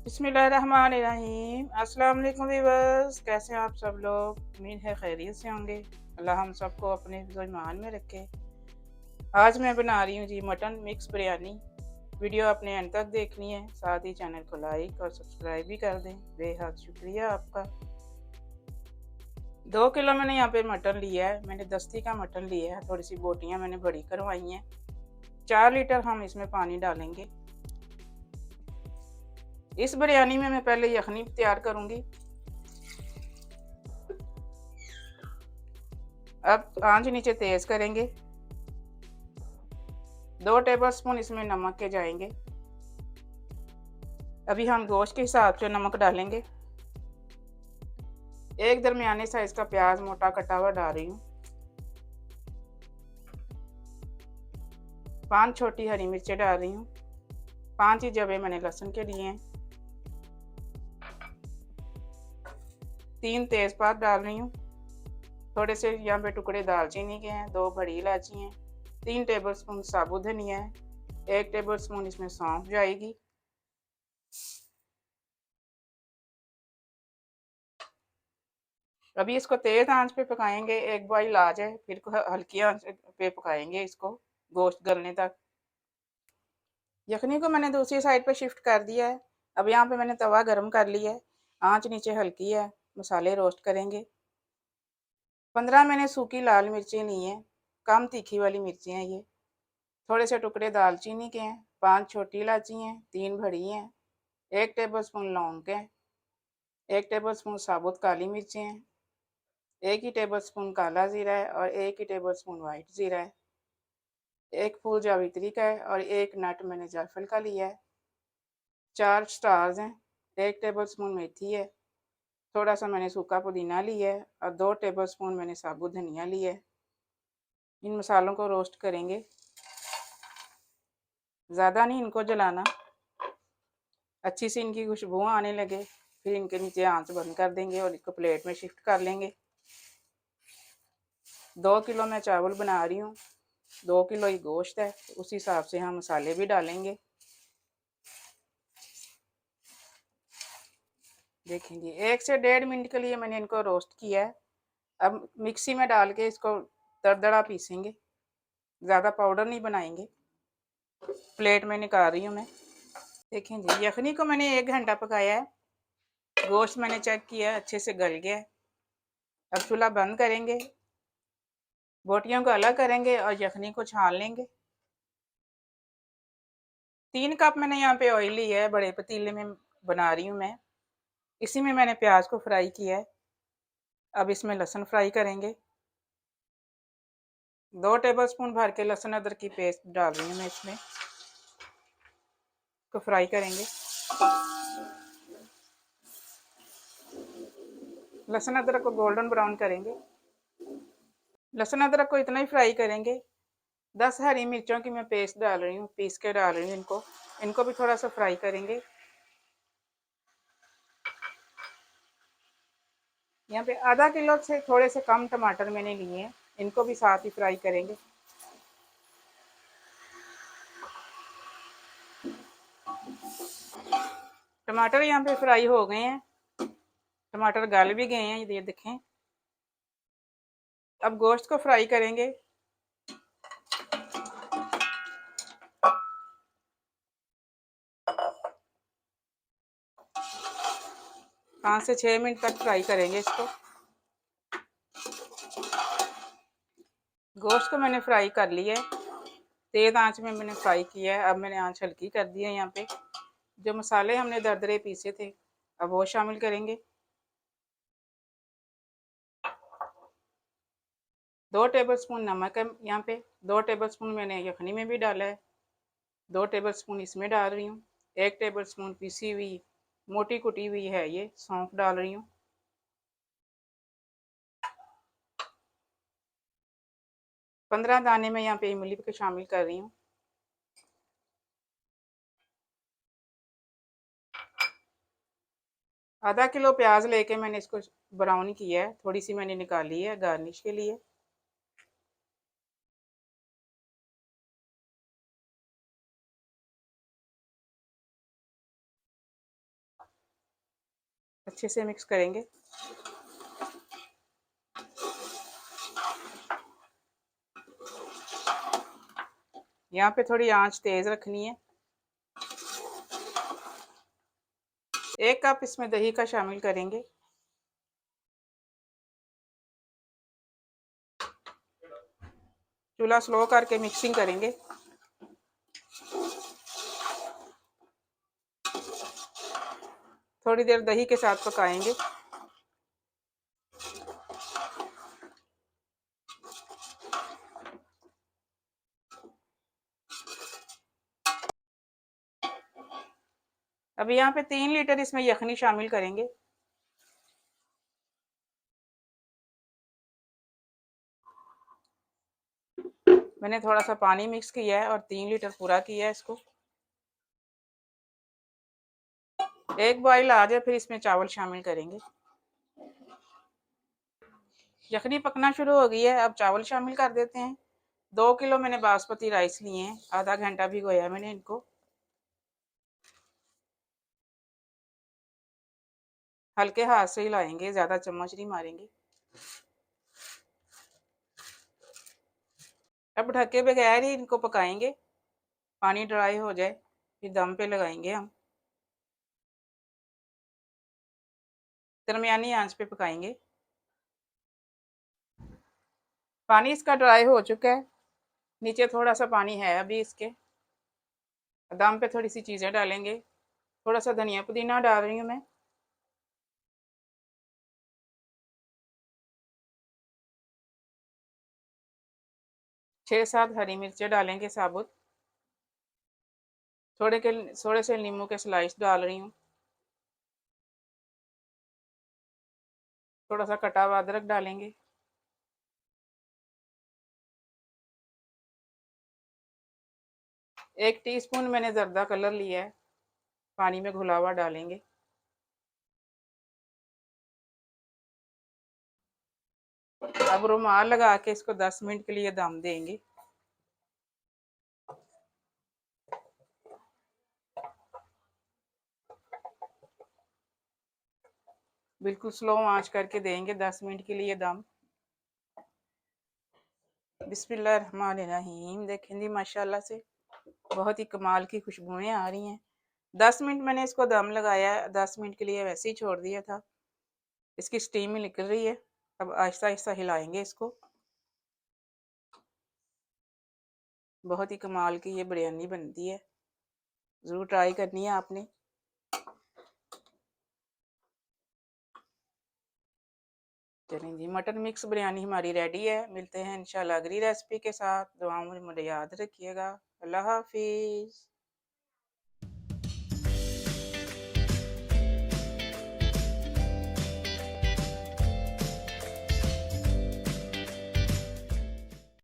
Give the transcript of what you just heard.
बिस्मिल्लाहिर्रहमानिर्रहीम। अस्सलाम वालेकुम व्यूअर्स, कैसे हैं आप सब लोग? उम्मीद है खैरियत से होंगे। अल्लाह हम सबको अपने हिफ्ज़ ईमान में रखे। आज मैं बना रही हूँ जी मटन मिक्स बिरयानी। वीडियो अपने एंड तक देखनी है, साथ ही चैनल को लाइक और सब्सक्राइब भी कर दें। बेहद शुक्रिया आपका। 2 किलो मैंने यहाँ पे मटन लिया है। मैंने दस्ती का मटन लिया है, थोड़ी सी बोटियाँ मैंने बड़ी करवाई हैं। 4 लीटर हम इसमें पानी डालेंगे। इस बिरयानी में मैं पहले यखनी तैयार करूँगी। अब आंच नीचे तेज़ करेंगे। 2 टेबलस्पून इसमें नमक के जाएंगे। अभी हम गोश्त के हिसाब से नमक डालेंगे। एक दरमियाने साइज का प्याज मोटा कटा हुआ डाल रही हूँ। 5 छोटी हरी मिर्चें डाल रही हूँ। 5 ही जवे मैंने लहसुन के लिए हैं। 3 तेज़पात डाल रही हूँ। थोड़े से यहाँ पे टुकड़े दालचीनी के हैं। 2 बड़ी इलायची हैं। 3 टेबलस्पून साबुत धनिया है। 1 टेबलस्पून इसमें सौंफ जाएगी। अभी इसको तेज़ आंच पे पकाएंगे। एक बॉईल आ जाए फिर हल्की आंच पे पकाएंगे इसको गोश्त गलने तक। यखनी को मैंने दूसरी साइड पे शिफ्ट कर दिया है। अब यहाँ पे मैंने तवा गरम कर लिया है। आंच नीचे हल्की है। मसाले रोस्ट करेंगे। 15 मैंने सूखी लाल मिर्चें ली हैं। कम तीखी वाली मिर्चें हैं ये। थोड़े से टुकड़े दालचीनी के हैं। 5 छोटी इलायची हैं। 3 बड़ी हैं। 1 टेबलस्पून लौंग के हैं। 1 टेबलस्पून साबुत काली मिर्चें हैं। 1 ही टेबलस्पून काला ज़ीरा है और 1 ही टेबलस्पून वाइट ज़ीरा है। 1 फूल जावित्री का है और 1 नट मैंने जायफल का लिया है। 4 स्टार्स हैं। 1 टेबलस्पून मेथी है। थोड़ा सा मैंने सूखा पुदीना लिया है और 2 टेबलस्पून मैंने साबुत धनिया लिया है। इन मसालों को रोस्ट करेंगे। ज़्यादा नहीं इनको जलाना। अच्छी सी इनकी खुशबू आने लगे फिर इनके नीचे आंच बंद कर देंगे और इसको प्लेट में शिफ्ट कर लेंगे। 2 किलो मैं चावल बना रही हूँ। 2 किलो ही गोश्त है, उस हिसाब से हम मसाले भी डालेंगे। देखेंगे 1 से 1.5 मिनट के लिए मैंने इनको रोस्ट किया है। अब मिक्सी में डाल के इसको दरदरा पीसेंगे। ज़्यादा पाउडर नहीं बनाएंगे। प्लेट में निकाल रही हूँ मैं। देखें जी यखनी को मैंने 1 घंटा पकाया है। गोश्त मैंने चेक किया अच्छे से गल गया है। अब चूल्हा बंद करेंगे। बोटियों को अलग करेंगे और यखनी को छान लेंगे। 3 कप मैंने यहाँ पे ऑयल लिया है। बड़े पतीले में बना रही हूँ मैं। इसी में मैंने प्याज को फ्राई किया है। अब इसमें लहसुन फ्राई करेंगे। 2 टेबलस्पून भर के लहसुन अदरक की पेस्ट डाल रही हूँ मैं इसमें। को फ्राई करेंगे। लहसुन अदरक को गोल्डन ब्राउन करेंगे। लहसुन अदरक को इतना ही फ्राई करेंगे। 10 हरी मिर्चों की मैं पेस्ट डाल रही हूँ, पीस के डाल रही हूँ इनको। इनको भी थोड़ा सा फ्राई करेंगे। यहाँ पे आधा किलो से थोड़े से कम टमाटर मैंने लिए हैं। इनको भी साथ ही फ्राई करेंगे। टमाटर यहाँ पे फ्राई हो गए हैं। टमाटर गल भी गए हैं, ये देखें। अब गोश्त को फ्राई करेंगे। 5 से 6 मिनट तक फ्राई करेंगे इसको। गोश्त को मैंने फ्राई कर लिया है। तेज़ आंच में मैंने फ्राई किया है। अब मैंने आंच हल्की कर दी है। यहाँ पे जो मसाले हमने दरदरे पीसे थे अब वो शामिल करेंगे। 2 टेबलस्पून नमक है यहाँ पे। 2 टेबलस्पून मैंने यखनी में भी डाला है। 2 टेबलस्पून इसमें डाल रही हूँ। 1 टेबलस्पून पिसी हुई मोटी कुटी हुई है ये सौंफ डाल रही हूँ। 15 दाने में यहाँ पे इमली के शामिल कर रही हूँ। आधा किलो प्याज लेके मैंने इसको ब्राउन किया है। थोड़ी सी मैंने निकाली है गार्निश के लिए। अच्छे से मिक्स करेंगे। यहाँ पे थोड़ी आंच तेज रखनी है। 1 कप इसमें दही का शामिल करेंगे। चूल्हा स्लो करके मिक्सिंग करेंगे। थोड़ी देर दही के साथ पकाएंगे। अब यहाँ पे 3 लीटर इसमें यखनी शामिल करेंगे। मैंने थोड़ा सा पानी मिक्स किया है और 3 लीटर पूरा किया है इसको। एक बॉईल आ जाए फिर इसमें चावल शामिल करेंगे। यखनी पकना शुरू हो गई है, अब चावल शामिल कर देते हैं। 2 किलो मैंने बासमती राइस लिए हैं, आधा घंटा भिगोया मैंने इनको। हल्के हाथ से हिलाएंगे, ज़्यादा चम्मच नहीं मारेंगे। अब ढके बगैर ही इनको पकाएंगे, पानी ड्राई हो जाए फिर दम पे लगाएंगे हम। दरमियानी आंच पे पकाएंगे। पानी इसका ड्राई हो चुका है, नीचे थोड़ा सा पानी है अभी इसके। दम पे थोड़ी सी चीज़ें डालेंगे। थोड़ा सा धनिया पुदीना डाल रही हूँ मैं। 6-7 हरी मिर्चें डालेंगे साबुत। थोड़े से नींबू के स्लाइस डाल रही हूँ। थोड़ा सा कटा हुआ अदरक डालेंगे। एक टीस्पून मैंने जर्दा कलर लिया है, पानी में घुला हुआ डालेंगे। अब रुमाल लगा के इसको 10 मिनट के लिए दम देंगे। बिल्कुल स्लो आंच करके देंगे 10 मिनट के लिए दम। बिस्मिल्लाहिर्रहमानिर्रहीम। देखें जी माशाल्लाह से बहुत ही कमाल की खुशबुएं आ रही हैं। 10 मिनट मैंने इसको दम लगाया है, 10 मिनट के लिए वैसे ही छोड़ दिया था। इसकी स्टीम निकल रही है। अब आहिस्ता आहिस्ता हिलाएंगे इसको। बहुत ही कमाल की ये बिरयानी बनती है, ज़रूर ट्राई करनी है आपने। चलें जी, मटन मिक्स बिरयानी हमारी रेडी है। मिलते हैं इंशाल्लाह अगली रेसिपी के साथ। दुआओं में मुझे याद रखिएगा। अल्लाह हाफिज़।